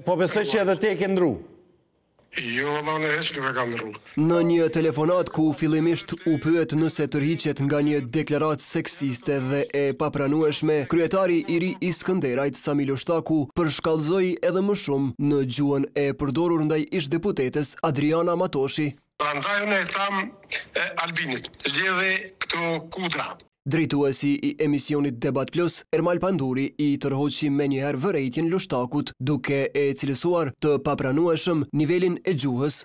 Po besoj që edhe te ke ndru? Jo, valla, në heq nuk e kam ndru. Në një telefonat ku fillimisht u pyet nëse tërhiqet nga një deklaratë seksiste dhe e papranueshme, kryetari i ri i Skënderajt, Sami Lushtaku, përshkallëzoi edhe më shumë në gjuhën e përdorur ndaj ish-deputetes Adriana Matoshi. Prandaj unë e tham Albinit, zgjedhë këto kudra. Drejtuesi i emisionit Debat Plus, Ermal Panduri, i tërhoqi menjëherë vërejtjen Lushtakut, duke e cilësuar të papranueshëm nivelin e gjuhës.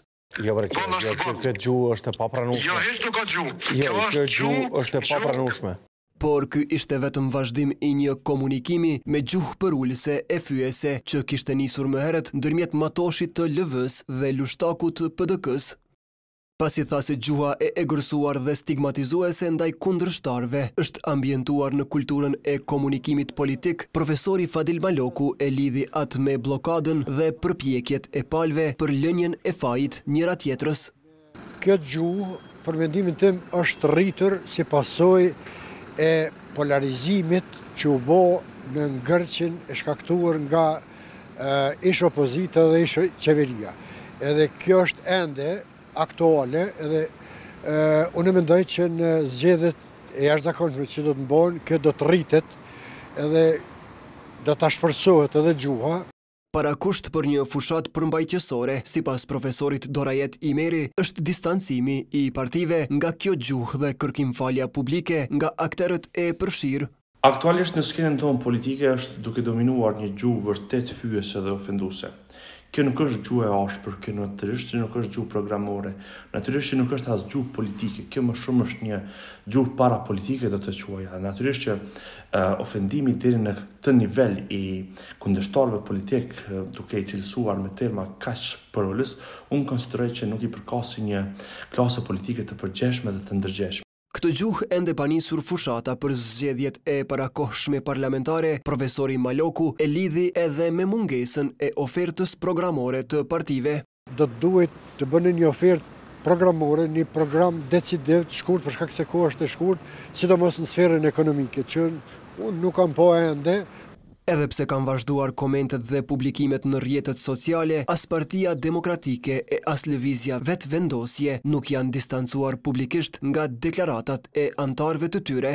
Jo, bre, kjo gjuhë është e papranueshme. Jo, hiç nuk ka gjuhë. Jo, kjo gjuhë është e papranueshme. Por ky ishte vetëm vazhdim i një komunikimi me gjuhë përullëse e fyese që kishte nisur më herët ndërmjet Matoshit të LV-s dhe Lushtakut të PDK-s. Pasi tha se gjuha e egërsuar dhe stigmatizuese ndaj kundërshtarëve është ambientuar në kulturën e komunikimit politik, profesori Fadil Maloku e lidhi atë me blokadën dhe përpjekjet e palëve për lënien e fajit njëra tjetrës. Kjo gjuhë, për mendimin tim, është rritur si pasojë e polarizimit që u bë në ngërçin e shkaktuar nga ish opozita dhe ish qeveria. Edhe kjo është ende aktuale edhe unë mendoj që në zgjedhjet e jashtëzakonshme që do të bëhen, kjo do të rritet edhe do ta shforcohet edhe gjuha. Parakusht për një fushat përmbajtësore, sipas profesorit Dorajet Imeri, është distancimi i partive nga kjo gjuhë dhe kërkimfalja publike nga aktorët e përfshirë. Aktualisht në skenën tonë politike është duke dominuar një gjuhë vërtet fyese dhe ofenduese. Kjo nuk është gjuhë e ashpër, kjo natyrisht që nuk është gjuhë programore, natyrisht që nuk është as gjuhë politike, kjo më shumë është një gjuhë parapolitike do të quaja. Natyrisht që ofendimi deri në këtë nivel i kundërshtarëve politik duke i cilësuar me terma kaq përullës, unë konsideroj që nuk i përkasi një klasë politike të përgjeshme dhe të ndërgjeshme. Këtë gjuhë ende pa nisur fushata për zgjedhjet e parakohshme parlamentare, profesori Maloku e lidhi edhe me mungesën e ofertës programore të partive. Do të duhet të bëni një ofertë programore, një program decisiv të shkurt për shkak se koha është e shkurt, sidomos në sferën ekonomike, që unë nuk kam po ende. Edhe pse kanë vazhduar komentet dhe publikimet në rrjetet sociale, as Partia Demokratike e as Lëvizja Vetvendosje nuk janë distancuar publikisht nga deklaratat e antarëve të tyre.